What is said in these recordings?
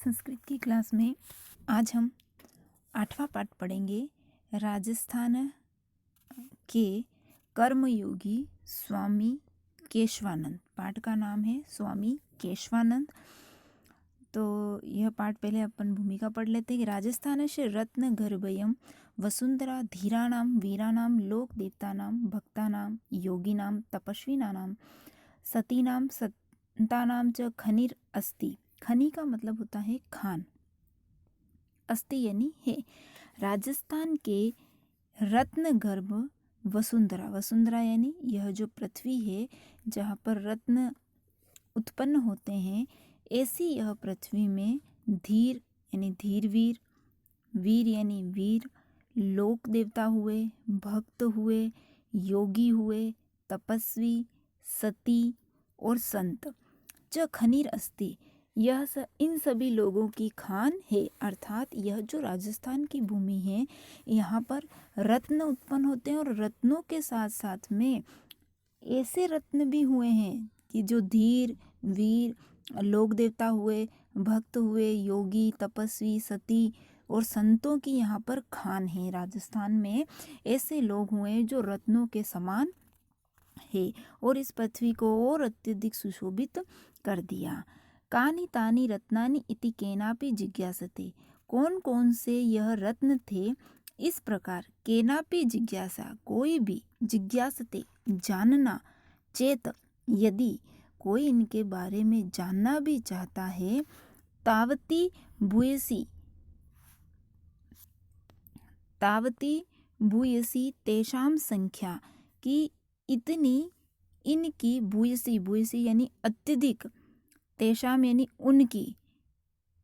संस्कृत की क्लास में आज हम 8वां पाठ पढ़ेंगे। राजस्थान के कर्मयोगी स्वामी केशवानंद। पाठ का नाम है स्वामी केशवानंद। तो यह पाठ पहले अपन भूमिका पढ़ लेते हैं कि राजस्थान से रत्न गर्भयम वसुंधरा धीराणां वीराणां लोक देवतानां भक्तानां योगिनां तपस्विनानां सतीनां संतानां च खनिर अस्ति। खनी का मतलब होता है खान, अस्ति यानी है। राजस्थान के रत्न गर्भ वसुंधरा, वसुंधरा यानी यह जो पृथ्वी है जहाँ पर रत्न उत्पन्न होते हैं, ऐसी यह पृथ्वी में धीर यानी धीरवीर, वीर यानी वीर, लोक देवता हुए, भक्त हुए, योगी हुए, तपस्वी, सती और संत च खनीर अस्ति, यह इन सभी लोगों की खान है। अर्थात यह जो राजस्थान की भूमि है, यहाँ पर रत्न उत्पन्न होते हैं और रत्नों के साथ साथ में ऐसे रत्न भी हुए हैं कि जो धीर, वीर, लोक देवता हुए, भक्त हुए, योगी, तपस्वी, सती और संतों की यहाँ पर खान है। राजस्थान में ऐसे लोग हुए जो रत्नों के समान है और इस पृथ्वी को और अत्यधिक सुशोभित कर दिया। कानि तानि रत्नानि इति केनापि जिज्ञासते, कौन कौन से यह रत्न थे, इस प्रकार केनापि जिज्ञासा कोई भी, जिज्ञासते जानना, चेत यदि कोई इनके बारे में जानना भी चाहता है, तावती भूयसी तेषां संख्या, कि इतनी इनकी भूयसी, भूयसी यानी अत्यधिक, तेषाम यानी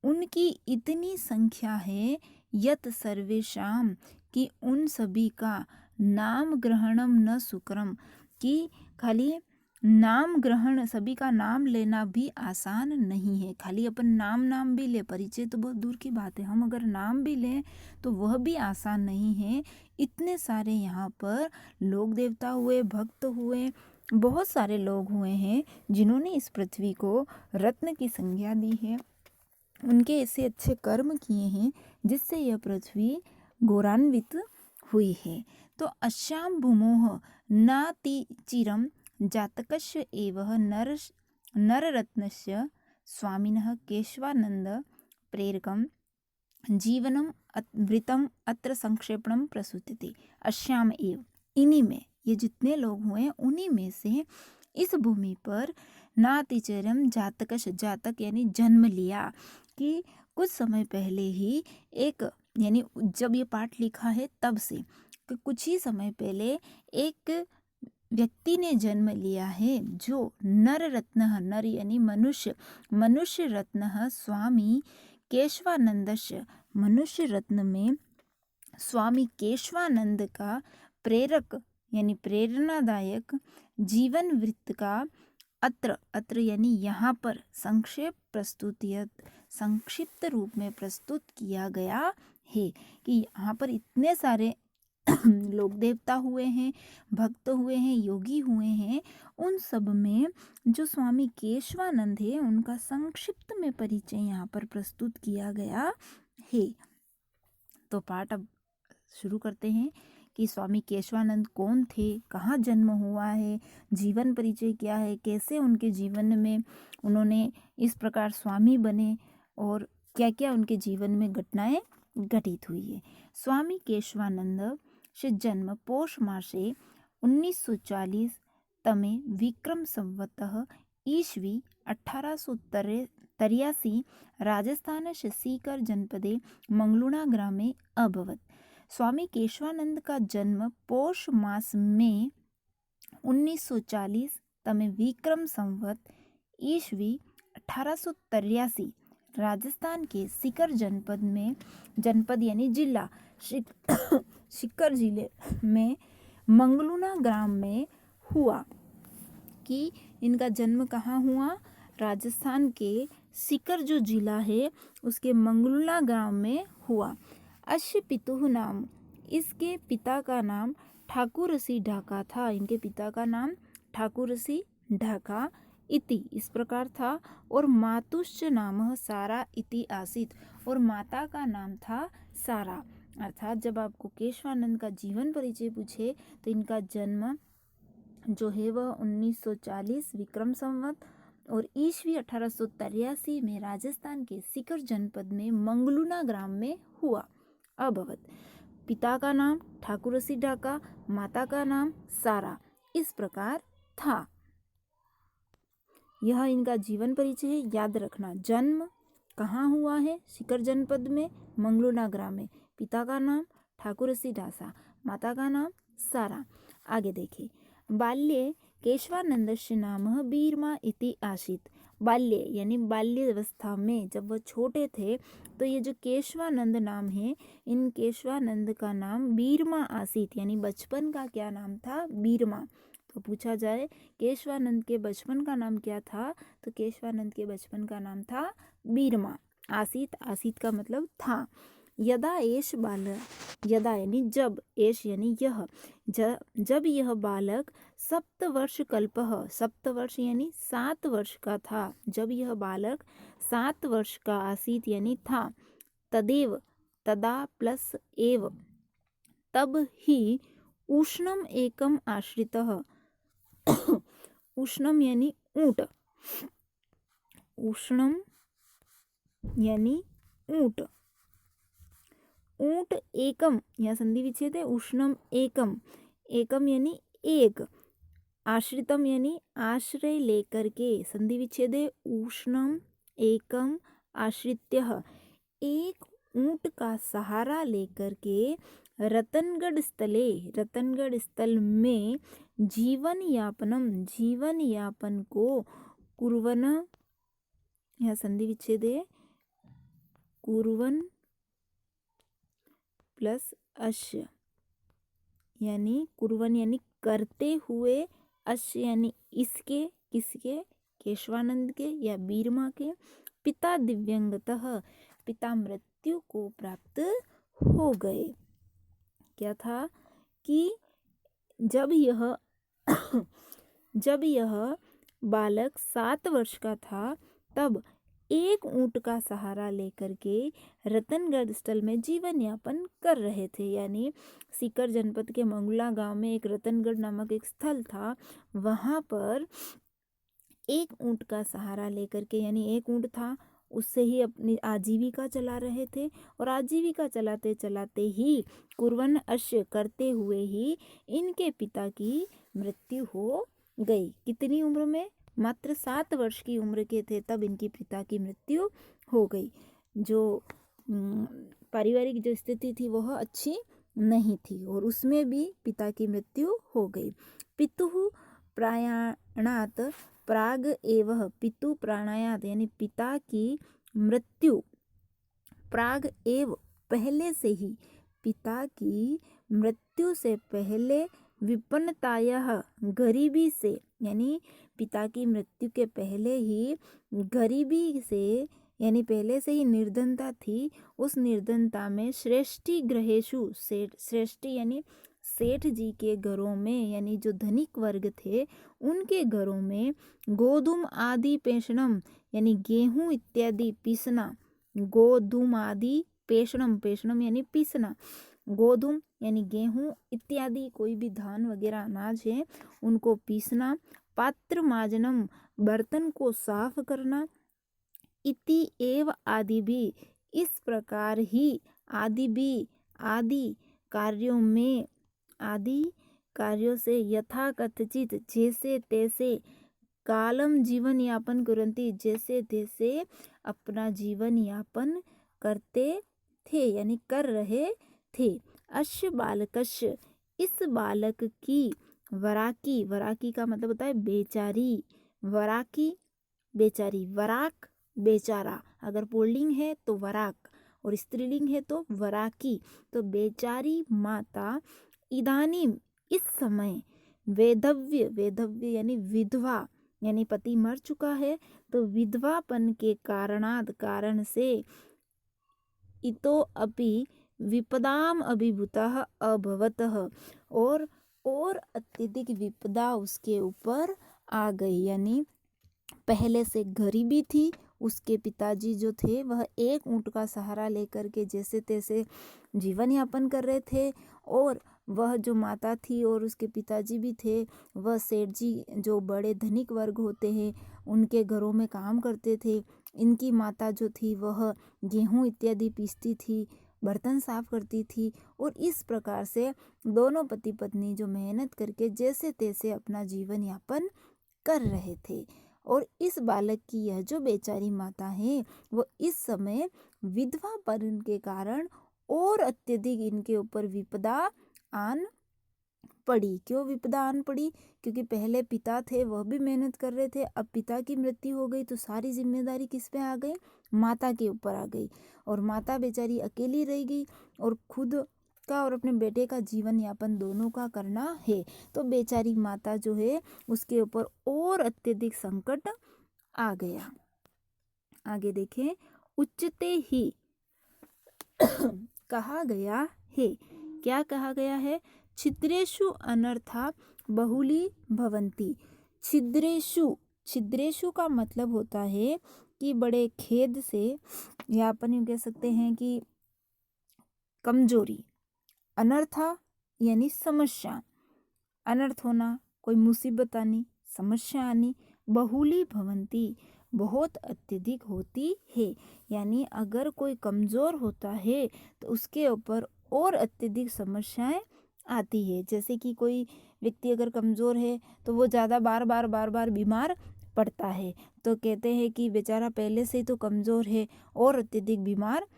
उनकी इतनी संख्या है, यत सर्वेषाम कि उन सभी का नाम ग्रहणम न सुकरम, कि खाली नाम ग्रहण, सभी का नाम लेना भी आसान नहीं है। खाली अपन नाम भी ले, परिचय तो बहुत दूर की बात है, हम अगर नाम भी लें तो वह भी आसान नहीं है। इतने सारे यहाँ पर लोक देवता हुए, भक्त हुए, बहुत सारे लोग हुए हैं जिन्होंने इस पृथ्वी को रत्न की संज्ञा दी है। उनके ऐसे अच्छे कर्म किए हैं जिससे यह पृथ्वी गौरवान्वित हुई है। तो अस्याम भूमोः नातिचिरं जातकस्य एवः नररत्नस्य स्वामिनः केशवानंद प्रेरकं जीवनम वृतम अत्र संक्षेपणम प्रस्तुयते। अस्याम एव, इन्हीं में, ये जितने लोग हुए उन्हीं में से इस भूमि पर नातिचरम जातकश, जातक यानी जन्म लिया, कि कुछ समय पहले ही एक, यानी जब ये पाठ लिखा है तब से, कि कुछ ही समय पहले एक व्यक्ति ने जन्म लिया है जो नर रत्न, नर यानी मनुष्य, मनुष्य रत्न स्वामी केशवानंदस्य, मनुष्य रत्न में स्वामी केशवानंद का प्रेरक यानी प्रेरणादायक जीवन वृत्त का अत्र यानी यहाँ पर संक्षिप्त रूप में प्रस्तुत किया गया है। कि यहाँ पर इतने सारे लोक देवता हुए हैं, भक्त हुए हैं, योगी हुए हैं, उन सब में जो स्वामी केशवानंद है उनका संक्षिप्त में परिचय यहाँ पर प्रस्तुत किया गया है। तो पाठ अब शुरू करते हैं कि स्वामी केशवानंद कौन थे, कहाँ जन्म हुआ है, जीवन परिचय क्या है, कैसे उनके जीवन में उन्होंने इस प्रकार स्वामी बने और क्या क्या उनके जीवन में घटनाएं घटित हुई है। स्वामी केशवानंद से जन्म पौष मासे 1940 तमे विक्रम संवतः ईस्वी 1883 राजस्थानस्य सीकर जनपदे मंगलूणा ग्रामे अभवत्। स्वामी केशवानंद का जन्म पौष मास में 1940 तमे विक्रम संवत ईस्वी 1883 राजस्थान के सीकर जनपद में, जनपद यानी जिला, सीकर जिले में मंगलूणा ग्राम में हुआ। कि इनका जन्म कहाँ हुआ, राजस्थान के सीकर जो जिला है उसके मंगलूणा ग्राम में हुआ। अस्य पितुः नाम, इसके पिता का नाम ठाकुर ऋषि ढाका था। इनके पिता का नाम ठाकुर ऋषि ढाका इति इस प्रकार था। और मातुश्च नामः सारा इति आसीत, और माता का नाम था सारा। अर्थात जब आपको केशवानंद का जीवन परिचय पूछे तो इनका जन्म जो है वह 1940 विक्रम संवत और ईस्वी 1883 में राजस्थान के सीकर जनपद में मंगलूना ग्राम में हुआ अभवत। पिता का नाम ठाकुरसी ढाका, माता का नाम सारा इस प्रकार था। यह इनका जीवन परिचय है, याद रखना। जन्म कहाँ हुआ है? सीकर जनपद में, मंगलूना ग्राम में। पिता का नाम ठाकुरसी ढासा, माता का नाम सारा। आगे देखिए, बाल्ये केशवानंदस्य नामः बीरमा इति आसीत्। बाल्य यानी बाल्य अवस्था में जब वह छोटे थे तो ये जो केशवानंद नाम है, इन केशवानंद का नाम बीरमा आसीत, यानी बचपन का क्या नाम था? बीरमा। तो पूछा जाए केशवानंद के बचपन का नाम क्या था, तो केशवानंद के बचपन का नाम था बीरमा। आसीत, आसीत का मतलब था। यदा एष बालक, यदा यानी जब, एष यानी यह, जब यह बालक सप्तवर्ष कल्पः, सप्तवर्ष यानी 7 वर्ष का था, जब यह बालक 7 वर्ष का आसीत यानी था, तदेव, तदा प्लस एव, तब ही उष्णम एकम आश्रितः, उष्णम यानी ऊंट, उष्णम यानी ऊंट, ऊंट एकम, यह संधि विच्छेद है, उष्णम एकम, एकम यानी एक, आश्रितम यानी आश्रय लेकर के, संधि विच्छेद है, उष्णम एकम आश्रित्य, एक ऊंट का सहारा लेकर के रतनगढ़ स्थले, रतनगढ़ स्थल में जीवन यापनम, जीवन यापन को कुर्वन, यह संधि विच्छेद है, कुर्वन प्लस अश्य, यानी कुर्वन यानी करते हुए, अश्य यानी इसके, किसके? केशवानंद के या बीरमा के। पिता दिव्यंगतः, पिता मृत्यु को प्राप्त हो गए। क्या था कि जब यह बालक 7 वर्ष का था तब एक ऊंट का सहारा लेकर के रतनगढ़ स्थल में जीवन यापन कर रहे थे। यानी सीकर जनपद के मंगला गांव में एक रतनगढ़ नामक एक स्थल था, वहां पर एक ऊंट का सहारा लेकर के, यानी एक ऊंट था, उससे ही अपनी आजीविका चला रहे थे। और आजीविका चलाते चलाते ही, कुर्वन अश्य करते हुए ही, इनके पिता की मृत्यु हो गई। कितनी उम्र में? मात्र 7 वर्ष की उम्र के थे तब इनकी पिता की मृत्यु हो गई। जो पारिवारिक जो स्थिति थी वह अच्छी नहीं थी और उसमें भी पिता की मृत्यु हो गई। पितुः प्रयाणात प्राग एवं, पितु प्राणायात यानी पिता की मृत्यु, प्राग एव पहले से ही, पिता की मृत्यु से पहले, विपन्नतायः गरीबी से, यानी पिता की मृत्यु के पहले ही गरीबी से, यानी पहले से ही निर्धनता थी, उस निर्धनता में श्रेष्ठी ग्रहेशु, श्रेष्ठी यानी सेठ जी के घरों में, यानी जो धनिक वर्ग थे उनके घरों में, गोधूम आदि पेषणम यानी गेहूं इत्यादि पीसना, गोधूम आदि पेषणम, पेषणम यानी पीसना, गोधूम यानी गेहूं इत्यादि कोई भी धान वगैरह अनाज है उनको पीसना, पात्र माजनम बर्तन को साफ करना, इति एव आदि भी इस प्रकार ही, आदि भी आदि कार्यों में, आदि कार्यों से, यथा कथचित जैसे तैसे, कालम जीवन यापन करती जैसे तैसे अपना जीवन यापन करते थे, यानी कर रहे थे। अश्य बालकस्य इस बालक की, वराकी, वराकी का मतलब होता है बेचारी, वराकी बेचारी, वराक बेचारा, अगर पुल्लिंग है तो वराक और स्त्रीलिंग है तो वराकी, तो बेचारी माता इदानीम इस समय, वेधव्य, वेधव्य यानी विधवा, यानी पति मर चुका है तो विधवापन के कारणाद, कारण से, इतो अपि विपदाम अभिभूतः अभवतः और अत्यधिक विपदा उसके ऊपर आ गई, यानी पहले से गरीबी थी। उसके पिताजी जो थे वह एक ऊँट का सहारा लेकर के जैसे तैसे जीवन यापन कर रहे थे, और वह जो माता थी और उसके पिताजी भी थे वह सेठ जी जो बड़े धनिक वर्ग होते हैं उनके घरों में काम करते थे। इनकी माता जो थी वह गेहूँ इत्यादि पीसती थी, बर्तन साफ करती थी, और इस प्रकार से दोनों पति पत्नी जो मेहनत करके जैसे तैसे अपना जीवन यापन कर रहे थे। और इस बालक की यह जो बेचारी माता है वो इस समय विधवापन के कारण और अत्यधिक इनके ऊपर विपदा आन पड़ी। क्यों विपदा आन पड़ी? क्योंकि पहले पिता थे वह भी मेहनत कर रहे थे, अब पिता की मृत्यु हो गई तो सारी जिम्मेदारी किस पे आ गई? माता के ऊपर आ गई, और माता बेचारी अकेली रह गई और खुद का और अपने बेटे का जीवन यापन दोनों का करना है। तो बेचारी माता जो है उसके ऊपर और अत्यधिक संकट आ गया। आगे देखें, उच्चते ही कहा गया है। क्या कहा गया है? छिद्रेषु अनर्था बहुली भवंती। छिद्रेषु, छिद्रेषु का मतलब होता है कि बड़े खेद से, या अपन यूँ कह सकते हैं कि कमजोरी। अनर्था यानी समस्या, अनर्थ होना, कोई मुसीबत आनी, समस्या आनी। बहुली भवंती बहुत अत्यधिक होती है, यानी अगर कोई कमज़ोर होता है तो उसके ऊपर और अत्यधिक समस्याएं आती है। जैसे कि कोई व्यक्ति अगर कमज़ोर है तो वो ज़्यादा बार बार बीमार पड़ता है, तो कहते हैं कि बेचारा पहले से ही तो कमज़ोर है और अत्यधिक बीमार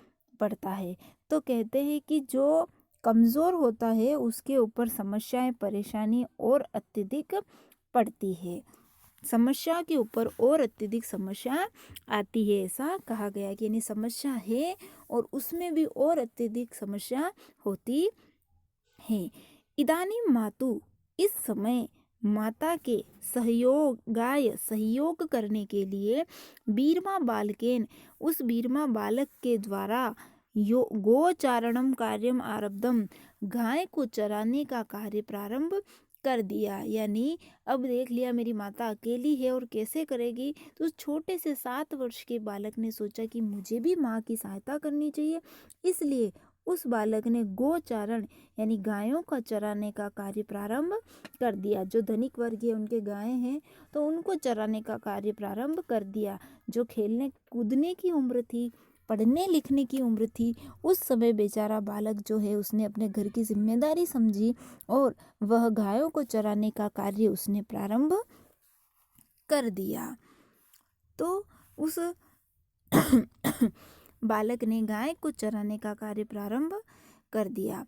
पड़ता है। तो कहते हैं कि जो कमज़ोर होता है उसके ऊपर समस्याएं, परेशानी और अत्यधिक पड़ती है। समस्या के ऊपर और अत्यधिक समस्या आती है, ऐसा कहा गया कि यानी समस्या है और उसमें भी और अत्यधिक समस्या होती है। इदानीं मातु, इस समय माता के सहयोग करने के लिए बीरमा बालकेन, उस बीरमा बालक के द्वारा गोचारणम कार्यम आरब्धम, गाय को चराने का कार्य प्रारंभ कर दिया। यानी अब देख लिया मेरी माता अकेली है और कैसे करेगी, तो उस छोटे से 7 वर्ष के बालक ने सोचा कि मुझे भी माँ की सहायता करनी चाहिए। इसलिए उस बालक ने गोचारण यानी गायों का चराने का कार्य प्रारंभ कर दिया। जो धनिक वर्ग है उनके गाय हैं तो उनको चराने का कार्य प्रारंभ कर दिया। जो खेलने कूदने की उम्र थी, पढ़ने लिखने की उम्र थी, उस समय बेचारा बालक जो है उसने अपने घर की जिम्मेदारी समझी और वह गायों को चराने का कार्य उसने प्रारंभ कर दिया। तो उस बालक ने गाय को चराने का कार्य प्रारंभ कर दिया।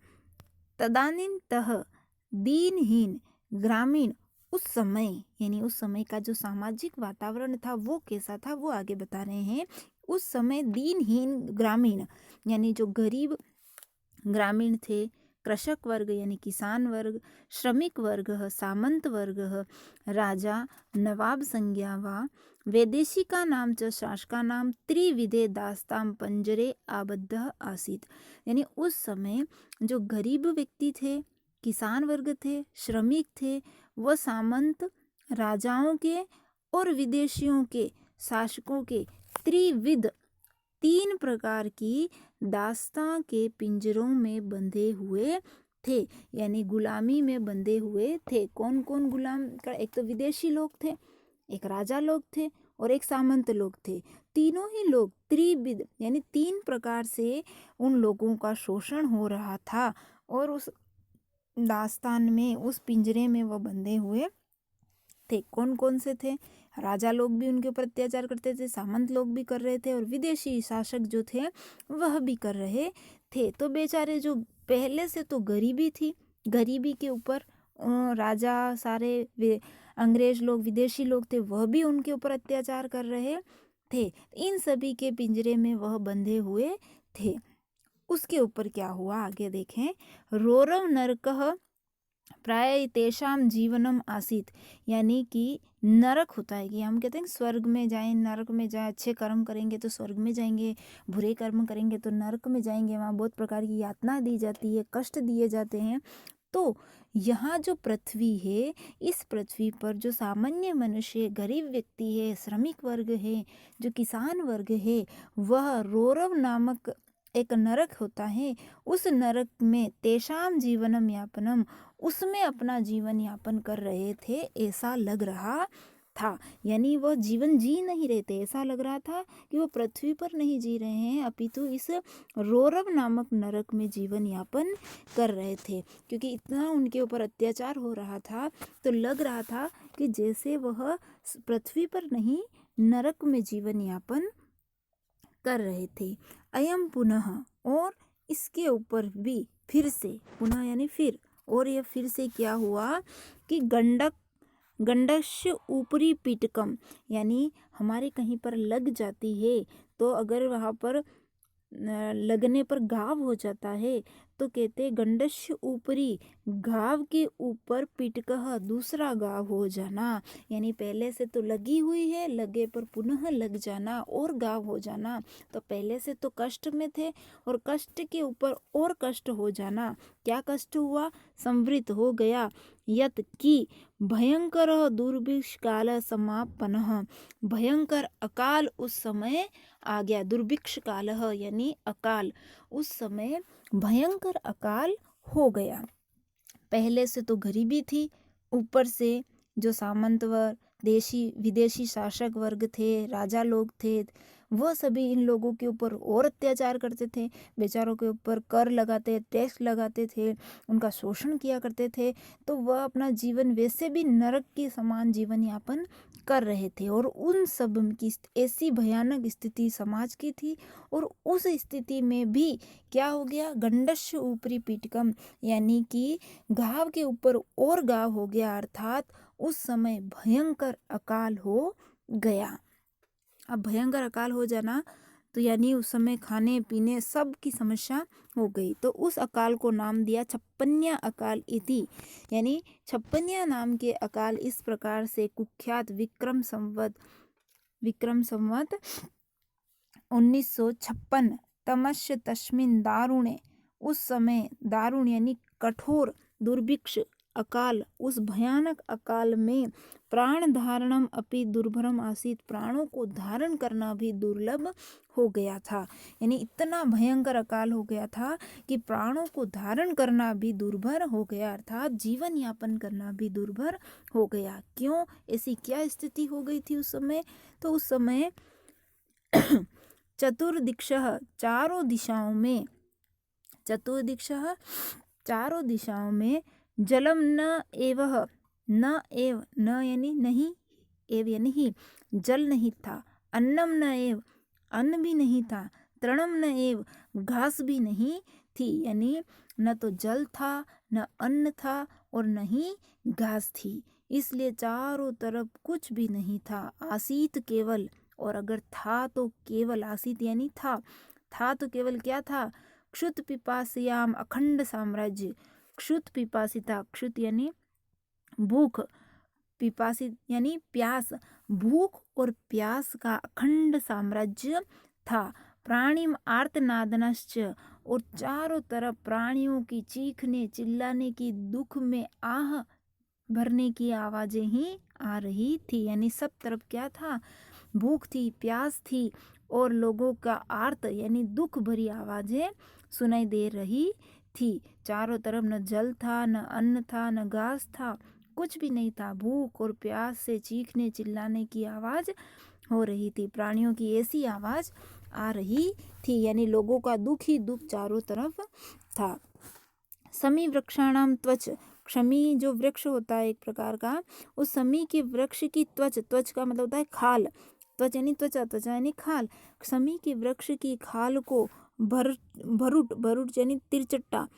तदानीन्तः दीनहीन ग्रामीण, उस समय यानी उस समय का जो सामाजिक वातावरण था वो कैसा था वो आगे बता रहे हैं। उस समय दीनहीन ग्रामीण यानी जो गरीब ग्रामीण थे, कृषक वर्ग यानी किसान वर्ग, श्रमिक वर्ग, सामंत वर्ग, राजा नवाब संज्ञा वा वैदेशिका नाम च शासका नाम त्रिविधे दास्ताम पंजरे आबद्ध आसीत। यानी उस समय जो गरीब व्यक्ति थे, किसान वर्ग थे, श्रमिक थे, वह सामंत राजाओं के और विदेशियों के शासकों के त्रिविध 3 प्रकार की दास्तां के पिंजरों में बंधे हुए थे, यानी गुलामी में बंधे हुए थे। कौन कौन गुलाम? एक तो विदेशी लोग थे, एक राजा लोग थे और एक सामंत लोग थे। तीनों ही लोग त्रिविध यानी 3 प्रकार से उन लोगों का शोषण हो रहा था और उस दास्तान में, उस पिंजरे में वो बंधे हुए थे। कौन कौन से थे? राजा लोग भी उनके ऊपर अत्याचार करते थे, सामंत लोग भी कर रहे थे और विदेशी शासक जो थे वह भी कर रहे थे। तो बेचारे जो पहले से तो गरीबी थी, गरीबी के ऊपर राजा, सारे अंग्रेज लोग, विदेशी लोग थे, वह भी उनके ऊपर अत्याचार कर रहे थे। इन सभी के पिंजरे में वह बंधे हुए थे। उसके ऊपर क्या हुआ आगे देखें। रोरव नरकः प्राय तेषाम जीवनम आसीत, यानी कि नरक होता है कि हम कहते हैं स्वर्ग में जाएं, नरक में जाएं। अच्छे कर्म करेंगे तो स्वर्ग में जाएंगे, बुरे कर्म करेंगे तो नरक में जाएंगे। वहाँ बहुत प्रकार की यातना दी जाती है, कष्ट दिए जाते हैं। तो यहाँ जो पृथ्वी है, इस पृथ्वी पर जो सामान्य मनुष्य, गरीब व्यक्ति है, श्रमिक वर्ग है, जो किसान वर्ग है, वह रौरव नामक एक नरक होता है। उस नरक में तेषाम जीवनम यापनम, उसमें अपना जीवन यापन कर रहे थे, ऐसा लग रहा था। यानी वह जीवन जी नहीं रहे थे, ऐसा लग रहा था कि वो पृथ्वी पर नहीं जी रहे हैं, अपितु इस रौरव नामक नरक में जीवन यापन कर रहे थे। क्योंकि इतना उनके ऊपर अत्याचार हो रहा था, तो लग रहा था कि जैसे वह पृथ्वी पर नहीं, नरक में जीवन यापन कर रहे थे। अयम पुनः, और इसके ऊपर भी फिर से, पुनः यानी फिर, और यह फिर से क्या हुआ कि गंडस्य ऊपरी पीटकम, यानी हमारे कहीं पर लग जाती है, तो अगर वहाँ पर लगने पर घाव हो जाता है, तो कहते गंडस्य ऊपरी, घाव के ऊपर पिटकह, दूसरा घाव हो जाना। यानी पहले से तो लगी हुई है, लगे पर पुनः लग जाना और घाव हो जाना। तो पहले से तो कष्ट में थे और कष्ट के ऊपर और कष्ट हो जाना। क्या कष्ट हुआ? संवृत हो गया। यत की भयंकर दुर्भिक्ष काल समापन, भयंकर अकाल उस समय आ गया। दुर्भिक्ष काल यानी अकाल, उस समय भयंकर अकाल हो गया। पहले से तो गरीबी थी, ऊपर से जो सामंत वर्ग, देशी विदेशी शासक वर्ग थे, राजा लोग थे, वह सभी इन लोगों के ऊपर और अत्याचार करते थे। बेचारों के ऊपर कर लगाते, टैक्स लगाते थे, उनका शोषण किया करते थे। तो वह अपना जीवन वैसे भी नरक के समान जीवन यापन कर रहे थे। और उन सब की ऐसी भयानक स्थिति समाज की थी। और उस स्थिति में भी क्या हो गया? गंडस्य ऊपरी पीटकम, यानी कि घाव के ऊपर और घाव हो गया, अर्थात उस समय भयंकर अकाल हो गया। अब भयंकर अकाल हो जाना तो यानी उस समय खाने पीने सब की समस्या हो गई। तो उस अकाल को नाम दिया छप्पन्या अकाल इति, यानी छप्पन्या नाम के अकाल इस प्रकार से कुख्यात विक्रम संवत 1956 तमस्य तस्मिन दारुणे, उस समय दारुण यानी कठोर दुर्भिक्ष अकाल, उस भयानक अकाल में प्राण धारणम अपि दुर्भरम आसीत, प्राणों को धारण करना भी दुर्लभ हो गया था। यानी इतना भयंकर अकाल हो गया था कि प्राणों को धारण करना भी दुर्भर हो गया, अर्थात जीवन यापन करना भी दुर्भर हो गया। क्यों? ऐसी क्या स्थिति हो गई थी उस समय? तो उस समय चतुर्दिक्षः, चारों दिशाओं में जलम न एव, न यानी नहीं, एव यानी ही, जल नहीं था। अन्नम न एव, अन्न भी नहीं था। तृणम न एव, घास भी नहीं थी। यानी न तो जल था, न अन्न था, और न ही घास थी। इसलिए चारों तरफ कुछ भी नहीं था। आसीत केवल, और अगर था तो केवल, आसीत यानी था तो केवल क्या था? क्षुत पिपासियाम अखंड साम्राज्य, क्षुत पिपासिता, क्षुत यानी भूख, पिपासित यानी प्यास, भूख और प्यास का अखंड साम्राज्य था। प्राणिम आर्तनादनश्च, और चारों तरफ प्राणियों की चीखने चिल्लाने की, दुख में आह भरने की आवाजें ही आ रही थी। यानी सब तरफ क्या था? भूख थी, प्यास थी, और लोगों का आर्त यानी दुख भरी आवाजें सुनाई दे रही थी। चारों तरफ न जल था, न अन्न था, न घास था, कुछ भी नहीं था। भूख और प्यास से चीखने चिल्लाने की आवाज हो रही थी, प्राणियों की ऐसी आवाज आ रही थी। यानी लोगों का दुख ही दुख चारों तरफ था। समी वृक्षाणाम त्वच, क्षमी जो वृक्ष होता है एक प्रकार का, उस समी के वृक्ष की त्वच, त्वच का मतलब होता है खाल, त्वच यानी त्वचा, त्वचा यानी खाल, समी के वृक्ष की खाल को भरुट यानी तिरचट्टा,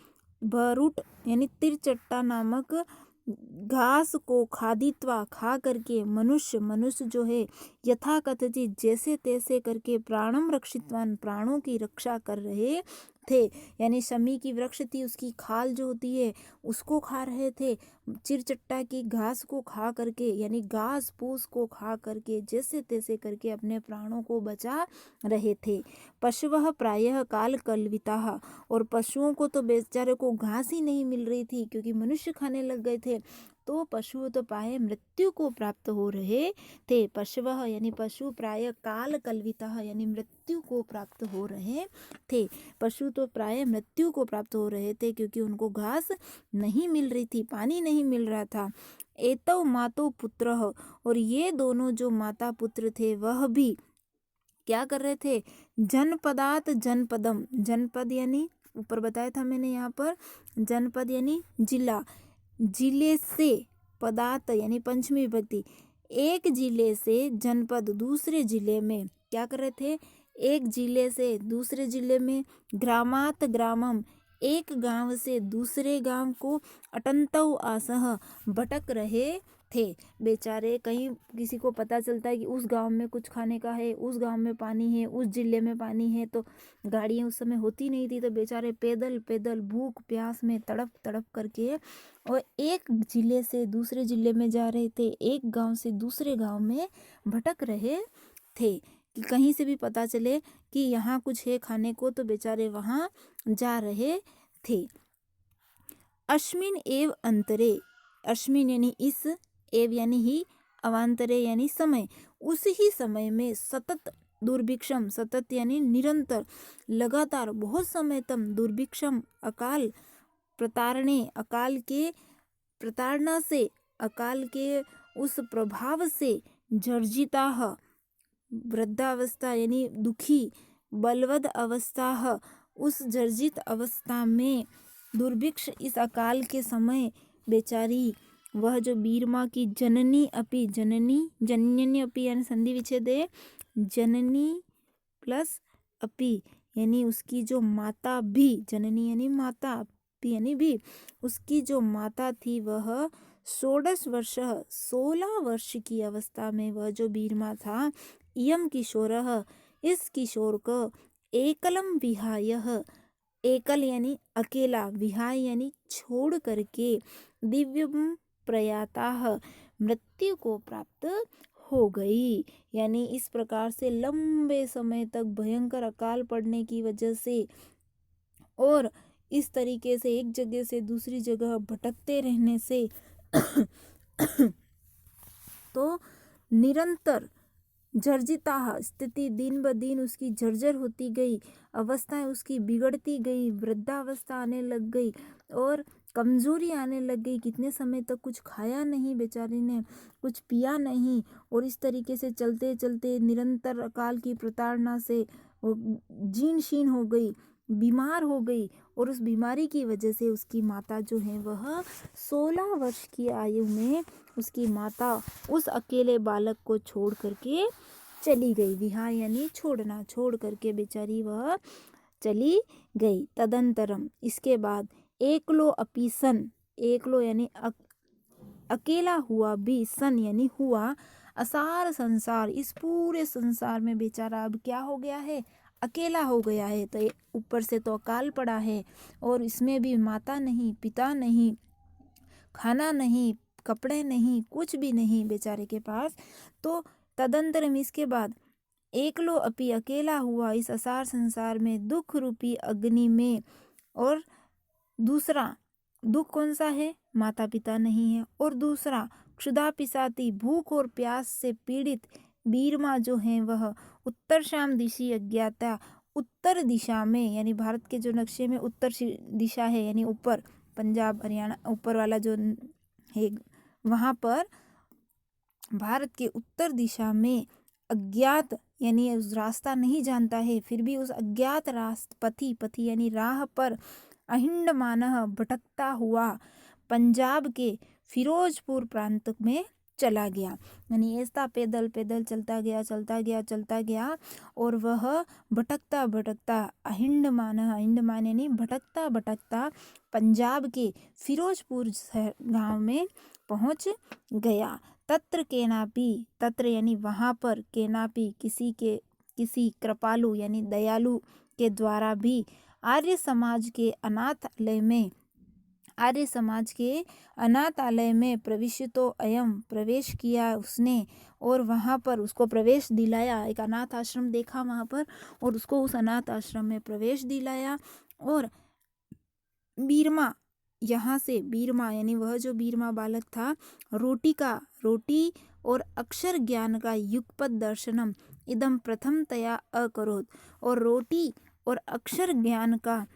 भरुट यानी तिरचट्टा नामक घास को खादित्वा, खा करके मनुष्य जो है यथा कथचित जैसे तैसे करके प्राणम रक्षितवान प्राणों की रक्षा कर रहे थे। यानी शमी की वृक्ष थी, उसकी खाल जो होती है उसको खा रहे थे, चिरचट्टा की घास को खा करके यानी घास फूस को खा करके जैसे तैसे करके अपने प्राणों को बचा रहे थे। पशुवः प्रायः काल कल्विताः, और पशुओं को तो बेचारे को घास ही नहीं मिल रही थी क्योंकि मनुष्य खाने लग गए थे, तो पशु तो प्राय मृत्यु को प्राप्त हो रहे थे। पशुवः यानी पशु प्राय काल कल्वितः यानी मृत्यु को प्राप्त हो रहे थे। पशु तो प्राय मृत्यु को प्राप्त हो रहे थे क्योंकि उनको घास नहीं मिल रही थी, पानी नहीं मिल रहा था। एतौ मातौ पुत्रः, और ये दोनों जो माता पुत्र थे वह भी क्या कर रहे थे, जनपदात जनपदम, जनपद यानी ऊपर बताया था मैंने यहाँ पर, जनपद यानी जिला, जिले से, पदात यानी पंचमी विभक्ति, एक जिले से जनपद दूसरे जिले में क्या कर रहे थे, एक जिले से दूसरे जिले में, ग्रामात ग्रामम एक गांव से दूसरे गांव को, अटंतौ आसह भटक रहे थे। बेचारे कहीं किसी को पता चलता है कि उस गांव में कुछ खाने का है, उस गांव में पानी है, उस जिले में पानी है, तो गाड़ियाँ उस समय होती नहीं थी, तो बेचारे पैदल पैदल भूख प्यास में तड़प तड़प करके और एक जिले से दूसरे जिले में जा रहे थे, एक गांव से दूसरे गांव में भटक रहे थे कि कहीं से भी पता चले कि यहाँ कुछ है खाने को, तो बेचारे वहाँ जा रहे थे। अश्मिन एव अंतरे, अश्मिन यानी इस, एव यानी ही, अवांतरे यानी समय, उस ही समय में सतत दुर्भिक्षम, सतत यानी निरंतर, लगातार बहुत समय तक, दुर्भिक्षम अकाल, प्रतारणे अकाल के प्रताड़ना से, अकाल के उस प्रभाव से, जर्जिताः वृद्धावस्था यानी दुखी, बलवद अवस्था उस जर्जित अवस्था में, दुर्भिक्ष इस अकाल के समय बेचारी वह जो वीर माँ की जननी अपि, जननी जननी अपि यानी संधि विच्छेद है, जननी प्लस अपि यानी उसकी जो माता भी, जननी यानी माता, अपि यानी भी, उसकी जो माता थी वह 16 वर्ष 16 वर्ष की अवस्था में वह जो वीर माँ था, इयम किशोरः इस किशोर को, एकलम विहाय, एकल यानी अकेला, विहाय यानी छोड़ करके, दिव्यम प्रयाताः मृत्यु को प्राप्त हो गई। यानी इस प्रकार से लंबे समय तक भयंकर अकाल पड़ने की वजह से और इस तरीके से एक जगह से दूसरी जगह भटकते रहने से तो निरंतर जर्जिता स्थिति दिन ब दिन उसकी जर्जर होती गई, अवस्थाएं उसकी बिगड़ती गई, वृद्धावस्था आने लग गई और कमजोरी आने लग गई। कितने समय तक कुछ खाया नहीं बेचारी ने, कुछ पिया नहीं, और इस तरीके से चलते चलते निरंतर अकाल की प्रताड़ना से वो जीर्ण शीर्ण हो गई, बीमार हो गई, और उस बीमारी की वजह से उसकी माता जो है वह 16 वर्ष की आयु में उसकी माता उस अकेले बालक को छोड़ करके चली गई। विहाय यानी छोड़ना, छोड़ करके बेचारी वह चली गई। तदंतरम इसके बाद, एकलो अपि सन, एकलो यानी अकेला हुआ भी, सन यानी हुआ, असार संसार इस पूरे संसार में बेचारा अब क्या हो गया है, अकेला हो गया है। तो ऊपर से तो अकाल पड़ा है और इसमें भी माता नहीं, पिता नहीं, खाना नहीं, कपड़े नहीं, कुछ भी नहीं बेचारे के पास। तो तदंतरम इसके बाद, एकलो अपि अकेला हुआ इस असार संसार में, दुख रूपी अग्नि में। और दूसरा दुख कौन सा है, माता पिता नहीं है, और दूसरा क्षुधा पिसाती भूख और प्यास से पीड़ित वीर माँ जो है वह उत्तर शाम दिशी अज्ञाता, उत्तर दिशा में यानी भारत के जो नक्शे में उत्तर दिशा है यानी ऊपर पंजाब हरियाणा ऊपर वाला जो है वहाँ पर भारत के उत्तर दिशा में अज्ञात यानी उस रास्ता नहीं जानता है, फिर भी उस अज्ञात पथी, पथी यानी राह पर अहिंडमानः भटकता हुआ पंजाब के फिरोजपुर प्रांत में चला गया। यानी ऐसा पैदल पैदल चलता गया और वह भटकता भटकता अहिंडमान यानी भटकता भटकता पंजाब के फिरोजपुर गांव में पहुंच गया। तत्र केनापि, तत्र यानी वहाँ पर, केनापि किसी कृपालु यानी दयालु के द्वारा भी आर्य समाज के अनाथालय में प्रविष्टो अयम, प्रवेश किया उसने और वहाँ पर उसको प्रवेश दिलाया। एक अनाथ आश्रम देखा वहाँ पर और उसको उस अनाथ आश्रम में प्रवेश दिलाया। और बीरमा, यहाँ से बीरमा यानी वह जो बीरमा बालक था, रोटी और अक्षर ज्ञान का युगपत दर्शनम इदम प्रथमतया अकरोत्, और रोटी और अक्षर ज्ञान का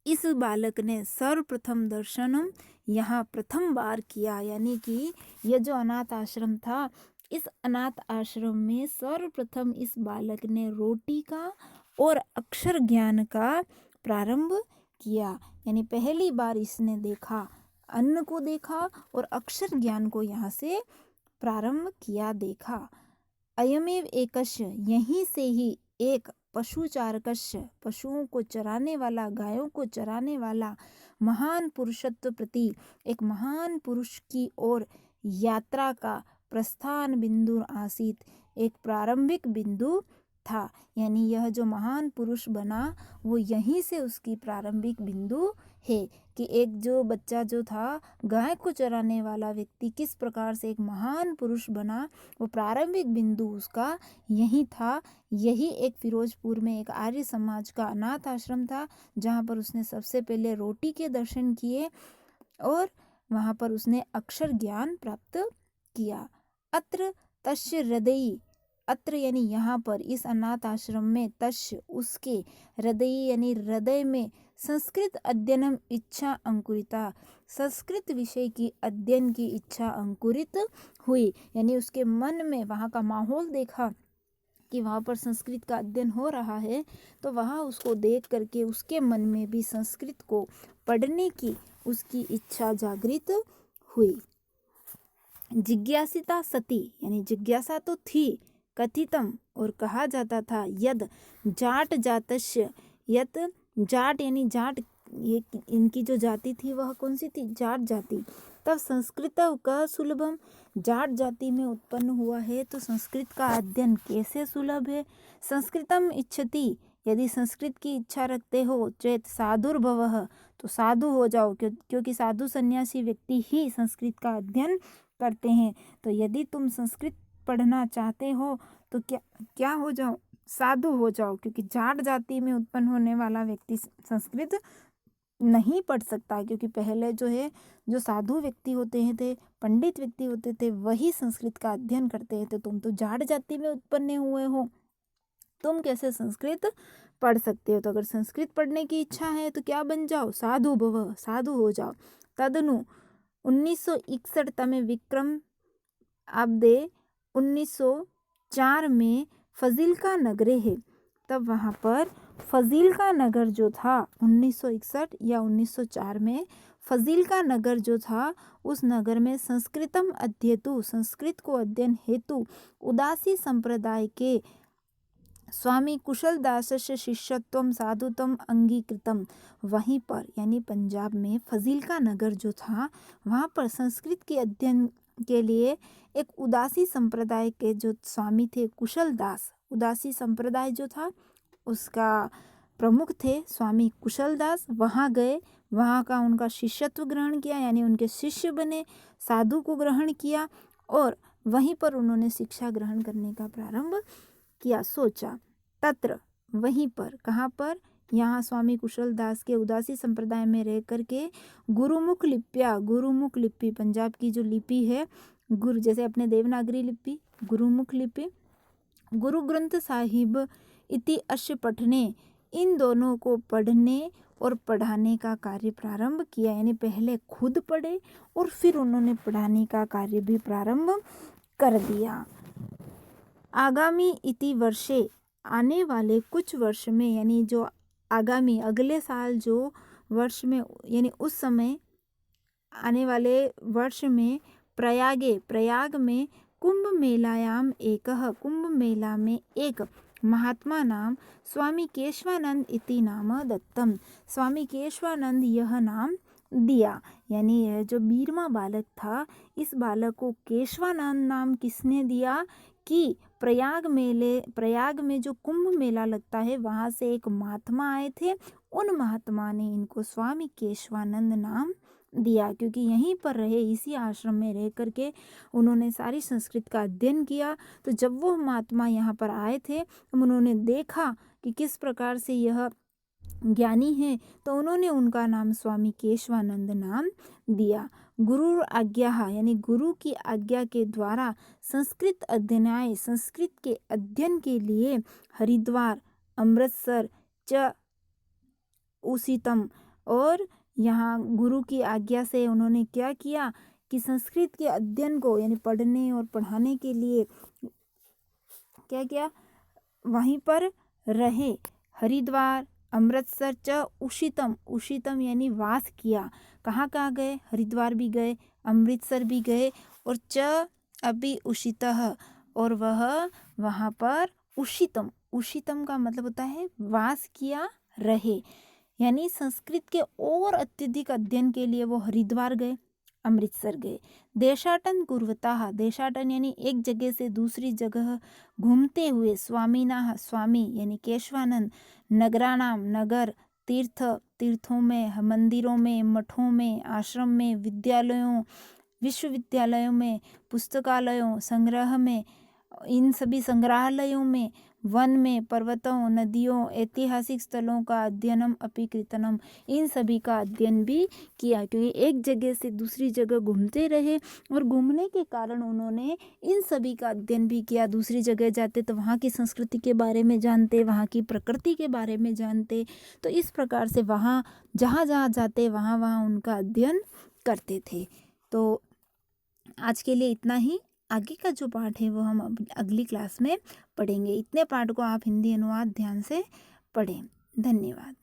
इस बालक ने सर्वप्रथम दर्शनम यहाँ प्रथम बार किया। यानी कि यह जो अनाथ आश्रम था, इस अनाथ आश्रम में सर्वप्रथम इस बालक ने रोटी का और अक्षर ज्ञान का प्रारंभ किया। यानी पहली बार इसने देखा, अन्न को देखा और अक्षर ज्ञान को यहाँ से प्रारंभ किया, देखा। अयमेव एकस्य, यहीं से ही एक पशुचारकस्य, पशुओं को चराने वाला, गायों को चराने वाला, महान पुरुषत्व प्रति, एक महान पुरुष की ओर यात्रा का प्रस्थान बिंदु आसीत, एक प्रारंभिक बिंदु था। यानी यह जो महान पुरुष बना वो यहीं से उसकी प्रारंभिक बिंदु है कि एक जो बच्चा जो था, गाय को चराने वाला व्यक्ति किस प्रकार से एक महान पुरुष बना, वो प्रारंभिक बिंदु उसका यही था। यही एक फिरोजपुर में एक आर्य समाज का अनाथ आश्रम था, जहाँ पर उसने सबसे पहले रोटी के दर्शन किए और वहाँ पर उसने अक्षर ज्ञान प्राप्त किया। अत्र तस्य हृदयी, अत्र यानी यहाँ पर, इस अनाथ आश्रम में, तस्य उसके, हृदय यानी हृदय में, संस्कृत अध्ययनम इच्छा अंकुरिता, संस्कृत विषय की अध्ययन की इच्छा अंकुरित हुई। यानी उसके मन में वहाँ का माहौल देखा कि वहाँ पर संस्कृत का अध्ययन हो रहा है, तो वहाँ उसको देख करके उसके मन में भी संस्कृत को पढ़ने की उसकी इच्छा जागृत हुई। जिज्ञासिता सती, यानी जिज्ञासा तो थी, कथितम और कहा जाता था, यद जाट जातस्य, यत जाट यानी जाट, ये इनकी जो जाति थी वह कौन सी थी, जाट जाति। तब संस्कृत का सुलभम, जाट जाति में उत्पन्न हुआ है तो संस्कृत का अध्ययन कैसे सुलभ है। संस्कृतम इच्छति, यदि संस्कृत की इच्छा रखते हो, चेत साधुर्भवः, तो साधु हो जाओ, क्योंकि साधु सन्यासी व्यक्ति ही संस्कृत का अध्ययन करते हैं। तो यदि तुम संस्कृत पढ़ना चाहते हो तो क्या हो जाओ, साधु हो जाओ, क्योंकि जाट जाति में उत्पन्न होने वाला व्यक्ति संस्कृत नहीं पढ़ सकता, क्योंकि पहले जो है, जो साधु व्यक्ति होते हैं थे, पंडित व्यक्ति होते थे, वही संस्कृत का अध्ययन करते हैं। तो तुम तो जाट जाति में उत्पन्न हुए हो, तुम कैसे संस्कृत पढ़ सकते हो। तो अगर संस्कृत पढ़ने की इच्छा है तो क्या बन जाओ, साधु भव, साधु हो जाओ। तदनु 1961 तमे विक्रम आब्दे 1904 में फजीलका नगरे है, तब वहाँ पर फजीलका नगर जो था 1961 या 1904 में, फजीलका नगर जो था, उस नगर में संस्कृतम अध्येतु, संस्कृत को अध्ययन हेतु उदासी संप्रदाय के स्वामी कुशल दासस्य शिष्यत्वम साधुत्वम अंगीकृतम, वहीं पर यानी पंजाब में फजीलका नगर जो था, वहाँ पर संस्कृत के अध्ययन के लिए एक उदासी संप्रदाय के जो स्वामी थे, कुशल दास, उदासी संप्रदाय जो था उसका प्रमुख थे स्वामी कुशल दास, वहाँ गए, वहाँ का उनका शिष्यत्व ग्रहण किया, यानी उनके शिष्य बने, साधु को ग्रहण किया और वहीं पर उन्होंने शिक्षा ग्रहण करने का प्रारंभ किया, सोचा। तत्र, वहीं पर, कहाँ पर, यहाँ स्वामी कुशल दास के उदासी संप्रदाय में रह करके गुरुमुख लिपि, पंजाब की जो लिपि है, गुरु जैसे अपने देवनागरी लिपि, गुरुमुख लिपि, गुरु ग्रंथ साहिब इति अश्य पठने, इन दोनों को पढ़ने और पढ़ाने का कार्य प्रारंभ किया। यानी पहले खुद पढ़े और फिर उन्होंने पढ़ाने का कार्य भी प्रारंभ कर दिया। आगामी इति वर्षे, आने वाले कुछ वर्ष में, यानी जो आगामी अगले साल जो वर्ष में, यानी उस समय आने वाले वर्ष में प्रयागे प्रयाग में कुंभ मेलायाम एकः कुंभ मेला में एक महात्मा नाम स्वामी केशवानंद इति नाम दत्तम। स्वामी केशवानंद यह नाम दिया, यानी यह जो 12वां बालक था, इस बालक को केशवानंद नाम किसने दिया कि प्रयाग में जो कुंभ मेला लगता है वहाँ से एक महात्मा आए थे, उन महात्मा ने इनको स्वामी केशवानंद नाम दिया, क्योंकि यहीं पर रहे, इसी आश्रम में रह करके उन्होंने सारी संस्कृत का अध्ययन किया। तो जब वो महात्मा यहाँ पर आए थे, उन्होंने देखा कि किस प्रकार से यह ज्ञानी है, तो उन्होंने उनका नाम स्वामी केशवानंद नाम दिया। गुरु आज्ञा, यानी गुरु की आज्ञा के द्वारा संस्कृत अध्ययनाय, संस्कृत के अध्ययन के लिए हरिद्वार, अमृतसर च उसितम, और यहाँ गुरु की आज्ञा से उन्होंने क्या किया कि संस्कृत के अध्ययन को, यानी पढ़ने और पढ़ाने के लिए क्या किया, वहीं पर रहे। हरिद्वार, अमृतसर च उषितम यानी वास किया। कहाँ कहाँ गए? हरिद्वार भी गए, अमृतसर भी गए, और च अभी उषितः, और वह वहाँ पर उषितम का मतलब होता है वास किया, रहे। यानी संस्कृत के और अत्यधिक अध्ययन के लिए वो हरिद्वार गए, अमृतसर गए। देशाटन कुर्वताः, देशाटन यानी एक जगह से दूसरी जगह घूमते हुए, स्वामीनाः स्वामी यानी केशवानंद, नगराणाम नगर, तीर्थों में, मंदिरों में, मठों में, आश्रम में, विद्यालयों, विश्वविद्यालयों में, पुस्तकालयों, संग्रह में, इन सभी संग्रहालयों में, वन में, पर्वतों, नदियों, ऐतिहासिक स्थलों का अध्ययनम अपि कृतनम, इन सभी का अध्ययन भी किया, क्योंकि एक जगह से दूसरी जगह घूमते रहे और घूमने के कारण उन्होंने इन सभी का अध्ययन भी किया। दूसरी जगह जाते तो वहाँ की संस्कृति के बारे में जानते, वहाँ की प्रकृति के बारे में जानते। तो इस प्रकार से वहाँ जहाँ जहाँ जाते वहाँ वहाँ उनका अध्ययन करते थे। तो आज के लिए इतना ही। आगे का जो पाठ है वो हम अगली क्लास में पढ़ेंगे। इतने पाठ को आप हिंदी अनुवाद ध्यान से पढ़ें। धन्यवाद।